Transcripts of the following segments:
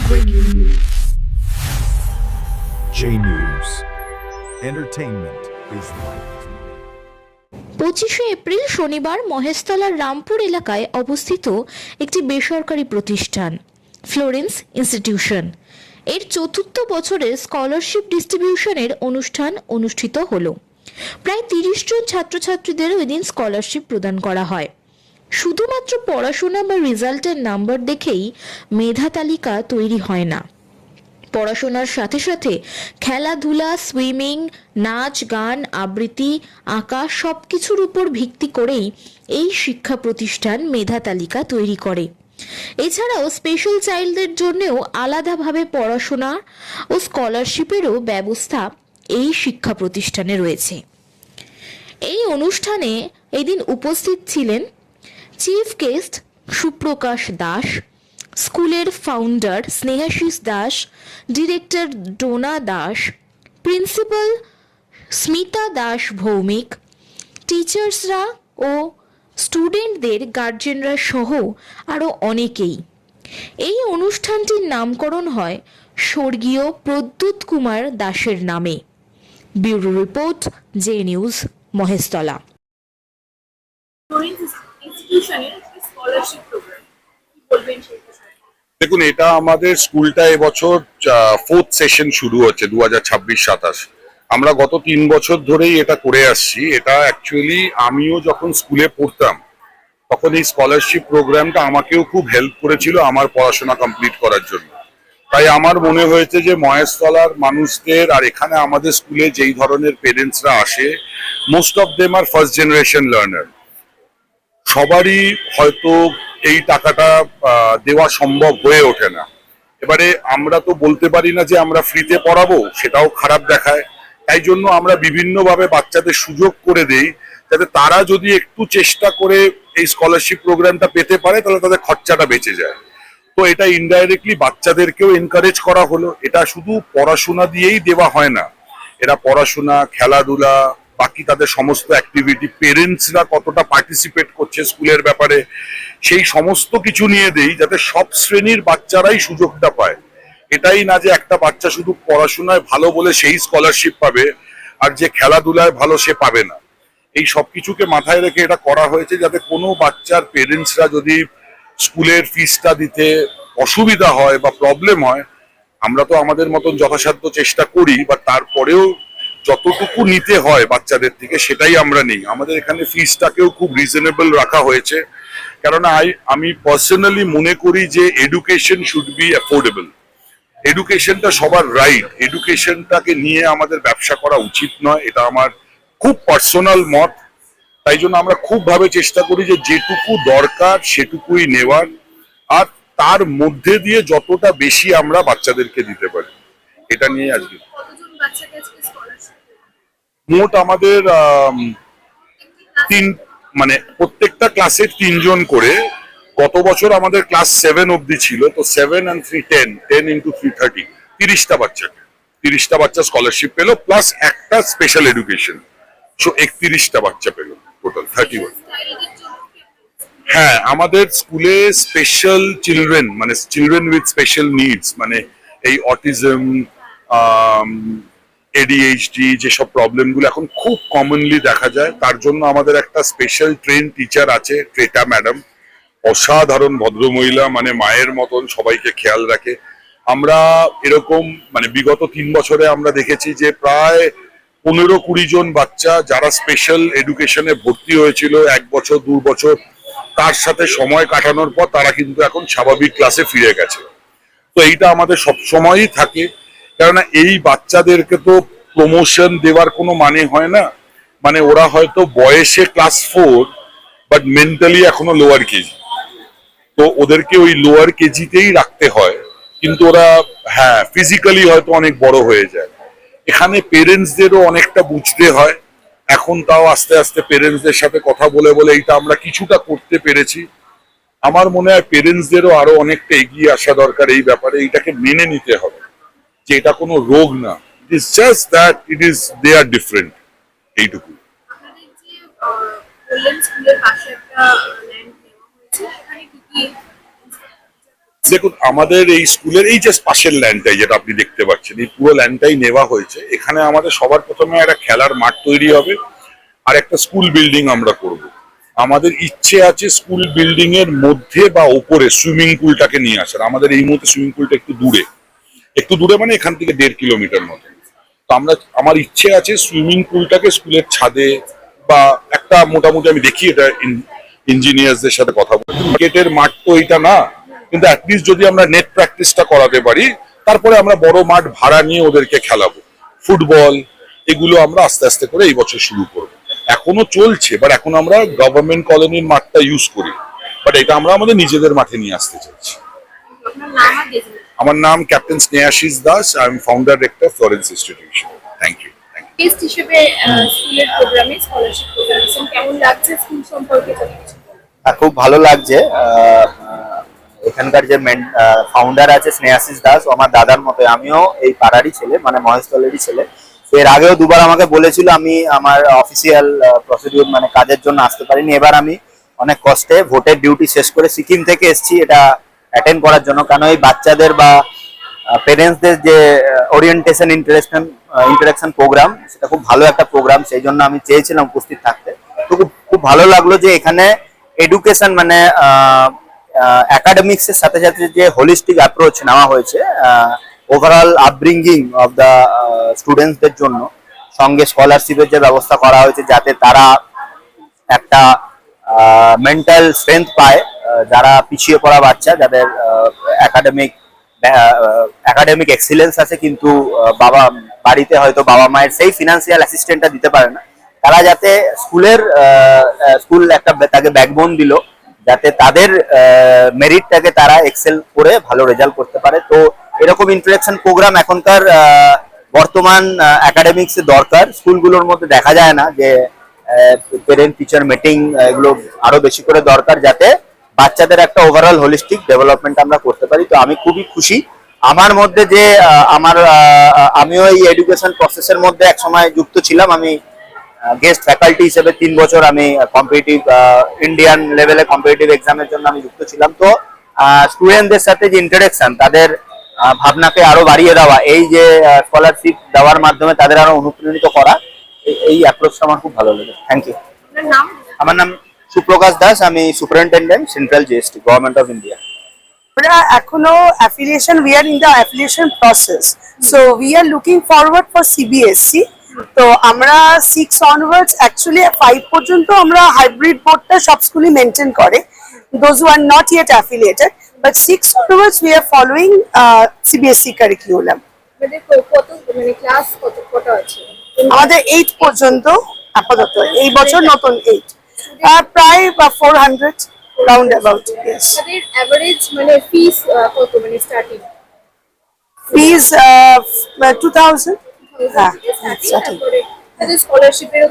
Breaking news. J News. Entertainment is right. 25শে April শনিবার মহেশতলার রামপুর এলাকায় অবস্থিত একটি বেসরকারি প্রতিষ্ঠান ফ্লোরেন্স ইনস্টিটিউশন এর চতুর্থ বছরের স্কলারশিপ ডিস্ট্রিবিউশনের অনুষ্ঠান অনুষ্ঠিত হলো। প্রায় 30 জন ছাত্রছাত্রীদের ওই দিন স্কলারশিপ প্রদান করা হয়। শুধুমাত্র পড়াশোনা বা রেজাল্টের নাম্বার দেখেই মেধা তালিকা তৈরি হয় না। পড়াশোনার সাথে সাথে খেলাধুলা, সুইমিং, নাচ, গান, আবৃত্তি, আঁকা সবকিছুর উপর ভিত্তি করেই এই শিক্ষা প্রতিষ্ঠান মেধা তালিকা তৈরি করে। এছাড়াও স্পেশাল চাইল্ডদের জন্যও আলাদাভাবে পড়াশোনা ও স্কলারশিপেরও ব্যবস্থা এই শিক্ষা প্রতিষ্ঠানে রয়েছে। এই অনুষ্ঠানে এদিন উপস্থিত ছিলেন চিফ গেস্ট সুপ্রকাশ দাস, স্কুলের founder Snehashis Das, director Dona Das, principal Smita Das Bhowmik, টিচার্সরা ও স্টুডেন্টদের গার্জেনরা সহ আরও অনেকেই। এই অনুষ্ঠানটির নামকরণ হয় স্বর্গীয় প্রদ্যুৎ কুমার দাসের নামে। Bureau report, J news, Maheshtala. দেখুন, এটা আমাদের স্কুলটা এবছর 4th সেশন শুরু হচ্ছে 2026-27। আমরা গত 3 বছর ধরেই এটা করে আসছি। এটা অ্যাকচুয়ালি আমিও যখন স্কুলে পড়তাম তখন এই স্কলারশিপ প্রোগ্রামটা আমাকেও খুব হেল্প করেছিল আমার পড়াশোনা কমপ্লিট করার জন্য। তাই আমার মনে হয়েছে যে মহেশতলার মানুষদের আর এখানে আমাদের স্কুলে যেই ধরনের পেরেন্টসরা আসে, most of them are first generation learner. সবারই হয়তো এই টাকাটা দেওয়া সম্ভব হয়ে ওঠে না। এবারে আমরা তো বলতে পারি না যে আমরা ফ্রিতে পড়াবো, সেটাও খারাপ দেখায়। তাই জন্য আমরা বিভিন্নভাবে বাচ্চাদের সুযোগ করে দেই যাতে তারা যদি একটু চেষ্টা করে এই স্কলারশিপ প্রোগ্রামটা পেতে পারে তাহলে তাদের খরচাটা বেঁচে যায়। তো এটা ইনডাইরেক্টলি বাচ্চাদেরকেও এনকারেজ করা হলো। এটা শুধু পড়াশোনা দিয়েই দেওয়া হয় না, এরা পড়াশোনা, খেলাধুলা, বাকি তাদের সমস্ত অ্যাক্টিভিটি, পেরেন্টসরা কতটা পার্টিসিপেট করছে স্কুলের ব্যাপারে, সেই সমস্ত কিছু নিয়ে দেই যাতে সব শ্রেণীর বাচ্চারাই সুযোগটা পায়। এটাই না যে একটা বাচ্চা শুধু পড়াশোনায় ভালো বলে সেই স্কলারশিপ পাবে আর যে খেলাধুলায় ভালো সে পাবে না। এই সব কিছুকে মাথায় রেখে এটা করা হয়েছে যাতে কোনো বাচ্চার পেরেন্টসরা যদি স্কুলের ফিসটা দিতে অসুবিধা হয় বা প্রবলেম হয়, আমরা তো আমাদের মতন যথাসাধ্য চেষ্টা করি, বা তারপরেও যতটুকু নিতে হয় বাচ্চাদের থেকে সেটাই আমরা নিই। আমাদের এখানে ফিসটাকেও খুব রিজনেবল রাখা হয়েছে, কেননা আমি পার্সোনালি মনে করি যে এডুকেশন শুড বি অ্যাফোর্ডেবল। এডুকেশনটা সবার রাইট, এডুকেশনটাকে নিয়ে আমাদের ব্যবসা করা উচিত নয়, এটা আমার খুব পার্সোনাল মত। তাই জন্য আমরা খুব ভাবে চেষ্টা করি যে যেটুকু দরকার সেটুকুই নেওয়ার, আর তার মধ্যে দিয়ে যতটা বেশি আমরা বাচ্চাদেরকে দিতে পারি, এটা নিয়ে আজকে মোট আমাদের প্রত্যেকটা ক্লাসের 3 জন করে। গত বছর আমাদের ক্লাস 7 অব্দি ছিল, তো 7 and 3 10 into 3 30টা বাচ্চা স্কলারশিপ পেলো, প্লাস একটা স্পেশাল এডুকেশন। সো 31টা বাচ্চা পেলো, টোটাল 31। হ্যাঁ, আমাদের স্কুলে স্পেশাল চিলড্রেন, মানে চিলড্রেন উইথ স্পেশাল নিডস, মানে এই অটিজম, ADHD যেসব প্রবলেমগুলো এখন খুব কমনলি দেখা যায়, তার জন্য আমাদের একটা স্পেশাল ট্রেন টিচার আছে, ক্রেটা ম্যাডাম। অসাধারণ ভদ্রমহিলা, মানে মায়ের মতন সবাইকে খেয়াল রাখে। আমরা এরকম বিগত 3 বছরে আমরা দেখেছি যে প্রায় 15-20 জন বাচ্চা যারা স্পেশাল এডুকেশনে ভর্তি হয়েছিল 1 বছর 2 বছর, তার সাথে সময় কাটানোর পর তারা কিন্তু এখন স্বাভাবিক ক্লাসে ফিরে গেছে। তো এইটা আমাদের সবসময়ই থাকে, কেননা এই বাচ্চাদেরকে তো প্রমোশন দেওয়ার কোনো মানে হয় না। মানে ওরা হয়তো বয়সে ক্লাস 4 বাট মেন্টালি এখনো লোয়ার কেজি, তো ওদেরকে ওই লোয়ার কেজিতেই রাখতে হয়, কিন্তু ওরা হ্যাঁ ফিজিক্যালি হয়তো অনেক বড় হয়ে যায়। এখানে পেরেন্টসদেরও অনেকটা বুঝতে হয়। এখন তাও আস্তে আস্তে পেরেন্টসদের সাথে কথা বলে বলে এইটা আমরা কিছুটা করতে পেরেছি। আমার মনে হয় পেরেন্টসদেরও আরো অনেকটা এগিয়ে আসা দরকার এই ব্যাপারে। এইটাকে মেনে নিতে হবে যে এটা কোনো রোগ না, it is just that it is they are different, এইটুকু। দেখুন, আমাদের এই স্কুলের এই যে পাশের ল্যান্ডটাই যেটা আপনি দেখতে পাচ্ছেন, এই পুরো ল্যান্ডটাই নেওয়া হয়েছে। এখানে আমাদের সবার প্রথমে একটা খেলার মাঠ তৈরি হবে, আর একটা স্কুল বিল্ডিং আমরা করব। আমাদের ইচ্ছে আছে স্কুল বিল্ডিং এর মধ্যে বা ওপরে সুইমিং পুলটাকে নিয়ে আসার। আমাদের এই মুহূর্তে সুইমিং পুলটা একটু দূরে মানে এখান থেকে 1.5 কিলোমিটার মতো। তো আমার ইচ্ছে আছে সুইমিং পুলটাকে স্কুলের ছাদে বা একটা মোটামুটি, আমি দেখি এটা ইঞ্জিনিয়ারদের সাথে কথা বলি, ক্রিকেটের মাঠ তো এটা না, কিন্তু অ্যাটলিস্ট যদি আমরা নেট প্র্যাকটিসটা করাতে পারি, তারপরে আমরা বড় মাঠ ভাড়া নিয়ে ওদেরকে খেলাবো। ফুটবল এগুলো আমরা আস্তে আস্তে করে এই বছর শুরু করব। এখনো চলছে, বাট এখন আমরা গভর্নমেন্ট কলোনির মাঠটা ইউজ করি, বাট এটা আমরা আমাদের নিজেদের মাঠে নিয়ে আসতে চাইছি। আমার নাম captain Snehashis Das, I am founder director Florence institution. Thank you. Guest হিসেবে স্কুলের প্রোগ্রামে স্কলারশিপ প্রোগ্রাম কেমন লাগছে, স্কুল সম্পর্কে যদি কিছু বলেন। খুব ভালো লাগছে। এখানকার যে ফাউন্ডার আছে স্নেহাশিস দাস, ও আমার দাদার মতো। আমিও এই পাড়ারই ছেলে, মানে মহেশতলেরই ছেলে। এর আগেও দুবার আমাকে বলেছিল, আমি আমার অফিসিয়াল প্রসিডিউর মানে কাজের জন্য আসতে পারিনি। এবার আমি অনেক কষ্টে ভোটের ডিউটি শেষ করে সিকিম থেকে এসেছি এটা অ্যাটেন্ড করার জন্য। কারণ এই বাচ্চাদের বা পেরেন্টসদের যে ওরিয়েন্টেশন ইন্টারাকশন প্রোগ্রাম, সেটা খুব ভালো একটা প্রোগ্রাম, সেই জন্য আমি চেয়েছিলাম উপস্থিত থাকতে। তো খুব ভালো লাগলো যে এখানে এডুকেশন মানে একাডেমিক্স এর সাথে সাথে যে হোলিস্টিক অ্যাপ্রোচ নেওয়া হয়েছে ওভারঅল আপব্রিঙ্গিং অফ দ্য স্টুডেন্টসদের জন্য, সঙ্গে স্কলারশিপের যে ব্যবস্থা করা হয়েছে যাতে তারা একটা মেন্টাল স্ট্রেংথ পায়, যারা পিছিয়ে পড়া বাচ্চা, যাদের একাডেমিক এক্সিলেন্স আছে কিন্তু বাড়িতে হয়তো বাবা মায়ের সেই ফিনান্সিয়াল অ্যাসিস্ট্যান্টটা দিতে পারে না, তারা যাতে স্কুল একটা তাকে ব্যাকবোন দিল, যাতে তাদের মেরিটটাকে তারা এক্সেল করে ভালো রেজাল্ট করতে পারে। তো এরকম ইন্টারাকশন প্রোগ্রাম এখনকার বর্তমান একাডেমিক্স এর দরকার। স্কুলগুলোর মধ্যে দেখা যায় না যে পেরেন্ট টিচার মিটিং, এগুলো আরো বেশি করে দরকার, যাতে বাচ্চাদের একটা ওভারঅল হোলিস্টিক ডেভেলপমেন্ট আমরা করতে পারি। তো আমি খুবই খুশি আমার মধ্যে যে আমিও এই এডুকেশন প্রসেসের মধ্যে একসময় যুক্ত ছিলাম। আমি গেস্ট ফ্যাকাল্টি হিসেবে 3 বছর আমি কম্পিটিটিভ ইন্ডিয়ান লেভেলে কম্পিটিটিভ এক্সামের জন্য আমি যুক্ত ছিলাম। তো স্টুডেন্টদের সাথে যে ইন্টারাকশন, তাদের ভাবনাকে আরো বাড়িয়ে দেওয়া, এই যে স্কলারশিপ দেওয়ার মাধ্যমে তাদের আরো অনুপ্রাণিত করা, এই অ্যাপ্রোচটা আমার খুব ভালো লাগে। Thank you. আমার নাম সুপ্রকাশ দাস, আমি superintendent central GST government of India. আমরা এখনো affiliation, we are in the affiliation process, so we are looking forward for CBSE. তো আমরা 6 অনওয়ার্ডস, অ্যাকচুয়ালি 5 পর্যন্ত আমরা হাইব্রিড বোর্ডটা সব স্কুলই মেনটেন করে, those who are not yet affiliated, but 6 onwards we are following CBSE curriculum. মানে class কত আছে? আমাদের 8 পর্যন্ত আপাতত, এই বছর নতুন 8, প্রায় 400 রাউন্ড অ্যাবাউট। ইয়েস। তাদের এভারেজ মানে ফিস কত, মানে স্টার্টিং ফিস 2000। হ্যাঁ, তাদের স্কলারশিপেরও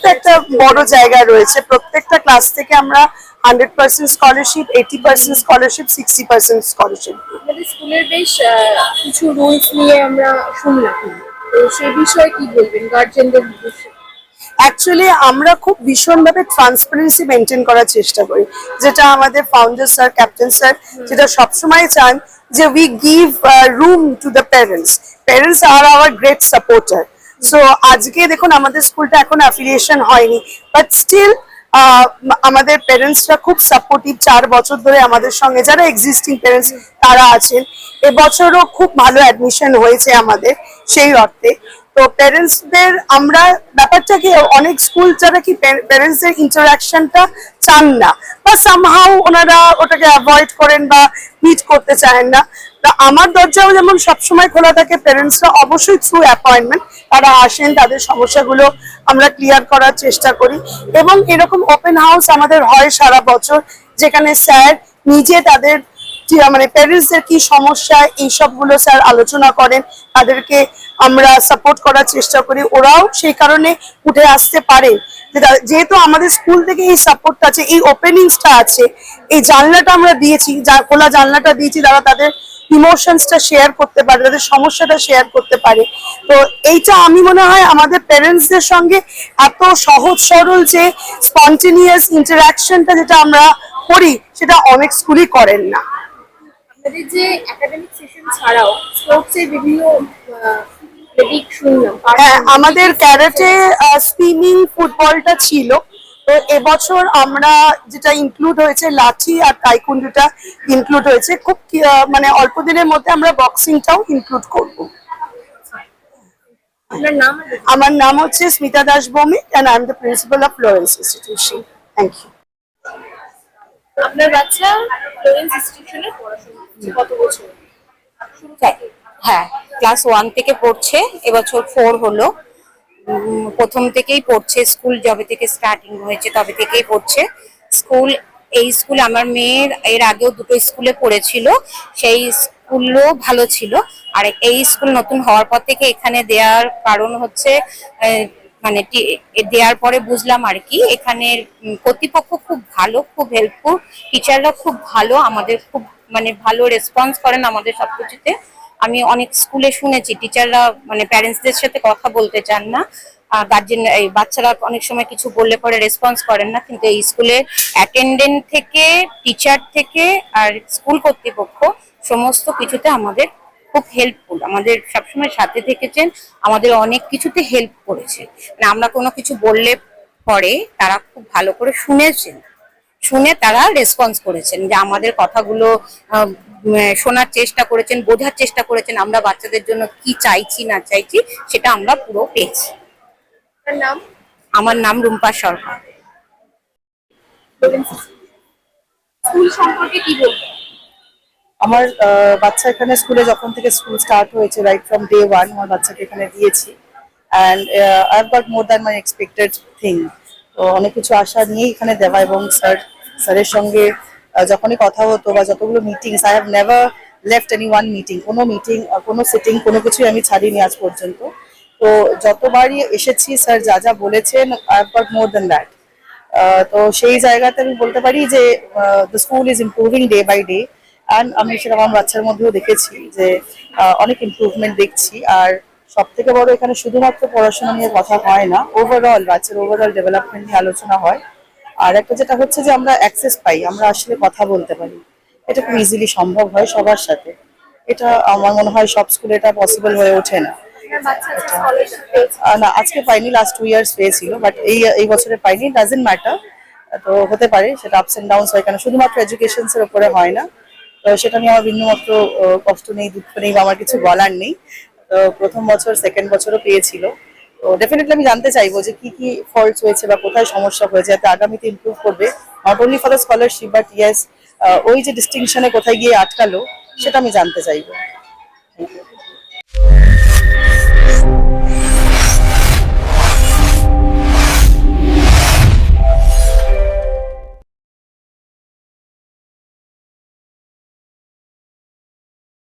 তো একটা বড় জায়গা রয়েছে। প্রত্যেকটা ক্লাস থেকে আমরা 100% স্কলারশিপ, 80% স্কলারশিপ, 60% স্কলারশিপ। আমাদের স্কুলের বেশ কিছু রুলস নিয়ে আমরা শুনলাম, তো সেই বিষয়ে কি বলবেন গার্জেনদের উদ্দেশ্যে? অ্যাকচুয়ালি আমরা খুব ভীষণভাবে ট্রান্সপারেন্সি মেনটেন করার চেষ্টা করি, যেটা আমাদের ফাউন্ডার স্যার, ক্যাপ্টেন স্যার যেটা সবসময় চান যে we give room to the parents are our great supporter. So আজকে দেখুন আমাদের স্কুলটা এখন অ্যাফিলিয়েশন হয়নি, বাট স্টিল আমাদের প্যারেন্টসরা খুব সাপোর্টিভ। 4 বছর ধরে আমাদের সঙ্গে যারা এক্সিস্টিং প্যারেন্টস তারা আছেন। এবছরও খুব ভালো অ্যাডমিশন হয়েছে আমাদের সেই অর্থে। তো প্যারেন্টসদের আমরা ব্যাপারটাকে, অনেক স্কুল যারা কি প্যারেন্টসদের ইন্টারাকশনটা চান না বা সামহাউ ওনারা ওটাকে অ্যাভয়েড করেন বা মিট করতে চান না, আমার দরজাও যেমন সবসময় খোলা থাকে। প্যারেন্টসরা অবশ্যই থ্রু অ্যাপয়েন্টমেন্ট তারা আসেন, তাদের সমস্যাগুলো আমরা ক্লিয়ার করার চেষ্টা করি। এবং এরকম ওপেন হাউস আমাদের হয় সারা বছর, যেখানে স্যার নিজে তাদের মানে প্যারেন্টসদের কি সমস্যা এইসবগুলো স্যার আলোচনা করেন, তাদেরকে আমরা সাপোর্ট করার চেষ্টা করি। ওরাও সেই কারণে উঠে আসতে পারে, যেহেতু আমাদের স্কুল থেকে এই সাপোর্টটা আছে, এই ওপেনিংসটা আছে, এই জানলাটা আমরা দিয়েছি, খোলা জানলাটা দিয়েছি, তারা তাদের ইমোশনসটা শেয়ার করতে পারে, তাদের সমস্যাটা শেয়ার করতে পারে। তো এইটা আমি মনে হয় আমাদের প্যারেন্টসদের সঙ্গে এত সহজ সরল যে স্পন্টেনিয়াস ইন্টারাকশনটা যেটা আমরা করি, সেটা অনেক স্কুলই করেন না। আপনাদের যে একাডেমিক সেশন ছাড়াও স্পোর্টস এর বিভিন্ন দিক শুনলাম। হ্যাঁ, আমাদের ক্যারাটে, সুইমিং, ফুটবলটা ছিল। তো এবছর আমরা যেটা ইনক্লুড হয়েছে লাঠি আর টাইকুন্ডোটা ইনক্লুড হয়েছে। খুব মানে অল্প দিনের মধ্যে আমরা বক্সিংটাও ইনক্লুড করব। আপনার নাম? আমার নাম হচ্ছে Smita Das Bhowmik and I am the principal of Florence Institution. Thank you. আপনার বাচ্চা ফ্লোরেন্স ইনস্টিটিউশনে পড়াশোনা করছে, কত বছর? শুরু থেকে? হ্যাঁ, ক্লাস 1 থেকে পড়ছে, এবছর 4 হলো। প্রথম থেকেই পড়ছে, স্কুল যবে থেকে স্টার্টিং হয়েছে তবে থেকেই পড়ছে। এই স্কুল আমার মেয়ের এর আগেও দুটো স্কুলে পড়েছিল, সেই স্কুলও ভালো ছিল। আর এই স্কুল নতুন হওয়ার পর থেকে এখানে দেওয়ার কারণ হচ্ছে মানে দেওয়ার পরে বুঝলাম আর কি, এখানের কর্তৃপক্ষ খুব ভালো, খুব হেল্পফুল, টিচাররা খুব ভালো, আমাদের খুব মানে ভালো রেসপন্স করেন আমাদের সবকিছুতে। আমি অনেক স্কুলে শুনেছি টিচাররা মানে প্যারেন্টসদের সাথে কথা বলতে চান না, গার্জেন এই বাচ্চারা অনেক সময় কিছু বললে পরে রেসপন্স করেন না, কিন্তু এই স্কুলে অ্যাটেন্ডেন্ট থেকে টিচার থেকে আর স্কুল কর্তৃপক্ষ সমস্ত কিছুতে আমাদের খুব হেল্পফুল, আমাদের সবসময় সাথে থেকেছেন, আমাদের অনেক কিছুতে হেল্প করেছে। মানে আমরা কোনো কিছু বললে পরে তারা খুব ভালো করে শুনেছেন, শুনে তারা রেসপন্স করেছেন, যে আমাদের কথাগুলো শোনার চেষ্টা করেছেন, বোঝার চেষ্টা করেছেন, আমরা বাচ্চাদের জন্য কি চাইছি না চাইছি সেটা আমরা পুরো পেয়েছি। আপনার নাম? আমার নাম রুম্পা সরকার। স্কুল সম্পর্কে কি বলবেন? আমার বাচ্চা এখানে স্কুলে যখন থেকে স্কুল স্টার্ট হয়েছে, রাইট ফ্রম ডে 1 আমার বাচ্চাকে এখানে দিয়েছি, and I have got more than my expected thing. তো অনেক কিছু আশা নিয়ে এখানে দেওয়া, এবং স্যারের সঙ্গে যখনই কথা হতো বা যতগুলো meetings, I have never left any one meeting, কোনো সিটিং কোনো কিছুই আমি ছাড়িনি আজ পর্যন্ত। তো যতবারই এসেছি স্যার যা যা বলেছেন, I have got more than that. তো সেই জায়গাতে আমি বলতে পারি যে the school is improving day by day, and আমি সেটা আমার বাচ্চার মধ্যেও দেখেছি যে অনেক ইমপ্রুভমেন্ট দেখছি। আর সব থেকে বড়, এখানে শুধুমাত্র পড়াশোনা নিয়ে কথা হয় না, ওভারঅল বাচ্চার ওভারঅল ডেভেলপমেন্ট নিয়ে আলোচনা হয়। আর একটা যেটা হচ্ছে যে আমরা অ্যাক্সেস পাই, আমরা আসলে কথা বলতে পারি, এটা খুব ইজিলি সম্ভব হয় সবার সাথে। এটা আমার মনে হয় সব স্কুলে এটা পসিবল হয়ে ওঠে না। আপনার বাচ্চা স্কলারশিপ পেয়েছে? না, আজকে পাইনি, লাস্ট 2 ইয়ার্স পেয়েছিল, বাট এই বছরে পাইনি। ডাজেন্ট ম্যাটার, তো হতে পারে, সেটা আপস এন্ড ডাউনস হয়, কেন শুধুমাত্র এডুকেশনস এর উপরে হয় না। তো সেটা নিয়ে আমার বিন্দুমাত্র কষ্ট নেই, দুঃখ নেই, বা আমার কিছু বলার নেই। তো প্রথম বছর, সেকেন্ড বছরও পেয়েছিল। তো ডেফিনেটলি আমি জানতে চাইবো যে কি কি ফল্টস হয়েছে বা কোথায় সমস্যা হয়েছে, যাতে আগামীতে ইমপ্রুভ করবে, not only for the scholarship but yes ওই যে ডিস্টিংশনে কোথায় গিয়ে আটকালো সেটা আমি জানতে চাইবো।